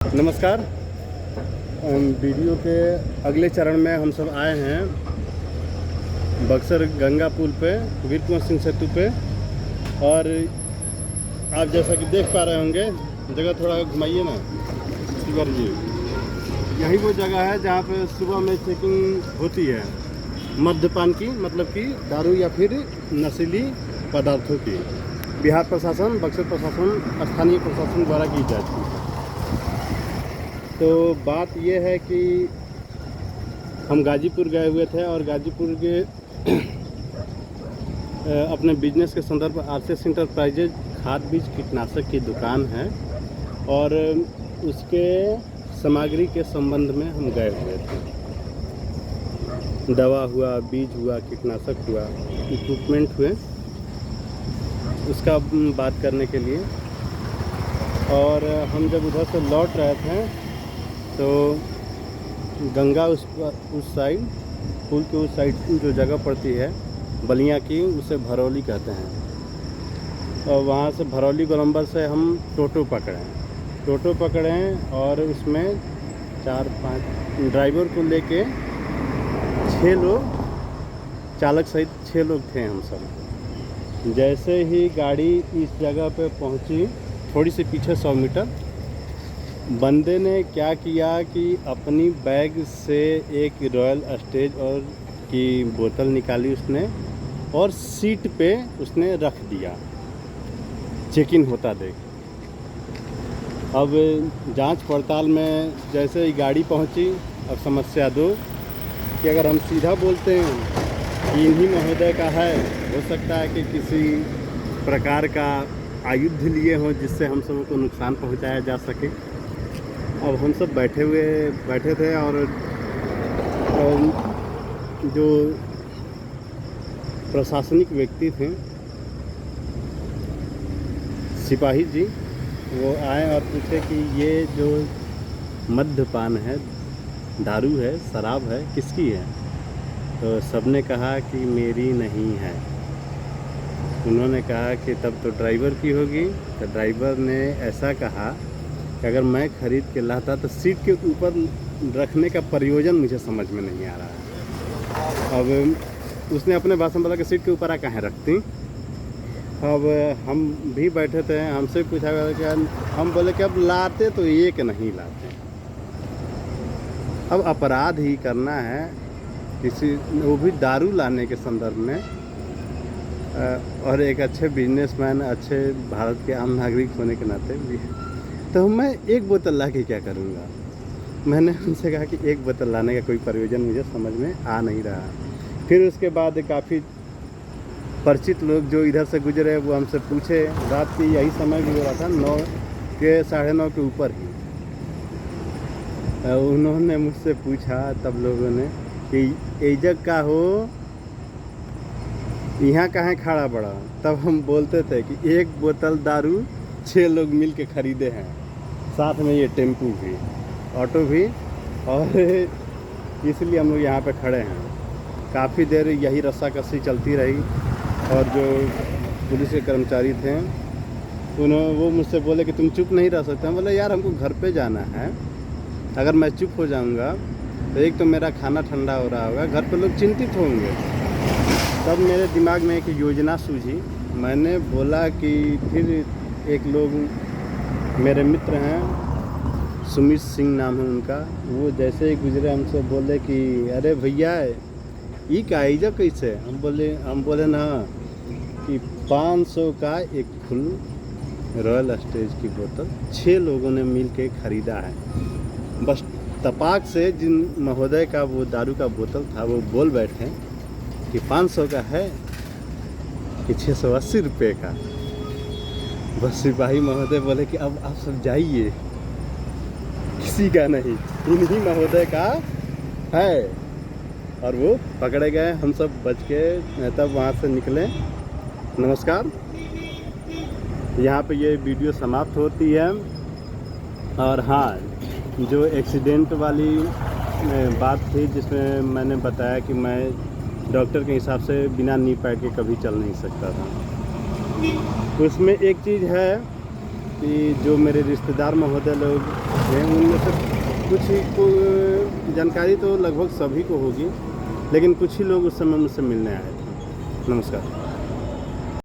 नमस्कार। वीडियो के अगले चरण में हम सब आए हैं बक्सर गंगा पुल पे, वीर कुंवर सिंह सेतु पे। और आप जैसा कि देख पा रहे होंगे, जगह थोड़ा घुमाइए ना शिवर जी। यही वो जगह है जहाँ पे सुबह में चेकिंग होती है मद्यपान की, मतलब कि दारू या फिर नशीली पदार्थों की। बिहार प्रशासन, बक्सर प्रशासन, स्थानीय प्रशासन द्वारा की जाती है। तो बात यह है कि हम गाजीपुर गए हुए थे और गाजीपुर के अपने बिजनेस के संदर्भ में आरसीएस इंटरप्राइजेज खाद बीज कीटनाशक की दुकान है और उसके सामग्री के संबंध में हम गए हुए थे। दवा हुआ, बीज हुआ, कीटनाशक हुआ, इक्विपमेंट हुए, उसका बात करने के लिए। और हम जब उधर से लौट रहे थे तो गंगा उस साइड, पुल के उस साइड जो जगह पड़ती है बलिया की, उसे भरौली कहते हैं। और वहाँ से भरौली गोलंबर से हम टोटो पकड़े और उसमें 4-5 ड्राइवर को लेके 6 लोग, चालक सहित 6 लोग थे हम सब। जैसे ही गाड़ी इस जगह पे पहुंची, थोड़ी सी पीछे 100 मीटर, बंदे ने क्या किया कि अपनी बैग से एक रॉयल स्टेज और की बोतल निकाली उसने और सीट पे उसने रख दिया, चेक इन होता देख। अब जांच पड़ताल में जैसे ही गाड़ी पहुंची, अब समस्या 2 कि अगर हम सीधा बोलते हैं कि इन्हीं महोदय का है, हो सकता है कि किसी प्रकार का आयुध लिए हों जिससे हम सबों को नुकसान पहुंचाया जा सके। अब हम सब बैठे थे और जो प्रशासनिक व्यक्ति थे, सिपाही जी, वो आए और पूछे कि ये जो मद्यपान है, दारू है, शराब है, किसकी है? तो सबने कहा कि मेरी नहीं है। उन्होंने कहा कि तब तो ड्राइवर की होगी। तो ड्राइवर ने ऐसा कहा कि अगर मैं ख़रीद के लाता तो सीट के ऊपर रखने का प्रयोजन मुझे समझ में नहीं आ रहा है। अब उसने अपने भाषण बोला कि सीट के ऊपर कहाँ रखती। अब हम भी बैठे थे, हमसे पूछा गया कि हम बोले कि अब लाते तो एक नहीं लाते। अब अपराध ही करना है किसी, वो भी दारू लाने के संदर्भ में, और एक अच्छे बिजनेसमैन, अच्छे भारत के आम नागरिक होने के नाते भी। तो मैं एक बोतल ला के क्या करूँगा? मैंने उनसे कहा कि एक बोतल लाने का कोई प्रयोजन मुझे समझ में आ नहीं रहा। फिर उसके बाद काफ़ी परिचित लोग जो इधर से गुजरे वो हमसे पूछे, रात की यही समय भी हो रहा था, 9 के 9:30 के ऊपर ही। उन्होंने मुझसे पूछा तब लोगों ने कि एजक का हो, यहाँ कहाँ खड़ा बड़ा? तब हम बोलते थे कि एक बोतल दारू 6 लोग मिल के ख़रीदे हैं, साथ में ये टेम्पू भी, ऑटो भी, और इसलिए हम लोग यहाँ पे खड़े हैं। काफ़ी देर यही रस्साकसी चलती रही और जो पुलिस के कर्मचारी थे वो मुझसे बोले कि तुम चुप नहीं रह सकते। हम बोले यार हमको घर पे जाना है, अगर मैं चुप हो जाऊँगा तो एक तो मेरा खाना ठंडा हो रहा होगा, घर पे लोग चिंतित होंगे। तब मेरे दिमाग में एक योजना सूझी। मैंने बोला कि फिर एक लोग मेरे मित्र हैं, सुमित सिंह नाम है उनका, वो जैसे ही गुजरे हमसे बोले कि अरे भैया ये काइजा कैसे? हम बोले ना कि 500 का एक फुल रॉयल स्टेज की बोतल 6 लोगों ने मिल के ख़रीदा है। बस तपाक से जिन महोदय का वो दारू का बोतल था वो बोल बैठे कि 500 का है कि 680 रुपये का। बस सिपाही महोदय बोले कि अब आप सब जाइए, किसी का नहीं, इन्हीं महोदय का है। और वो पकड़े गए, हम सब बच के तब वहाँ से निकले। नमस्कार। यहाँ पे ये वीडियो समाप्त होती है। और हाँ, जो एक्सीडेंट वाली बात थी जिसमें मैंने बताया कि मैं डॉक्टर के हिसाब से बिना नी पैड के कभी चल नहीं सकता था, उसमें एक चीज़ है कि जो मेरे रिश्तेदार महोदय लोग थे, उनमें से कुछ ही को जानकारी तो लगभग सभी को होगी, लेकिन कुछ ही लोग उस समय मुझसे मिलने आए थे। नमस्कार।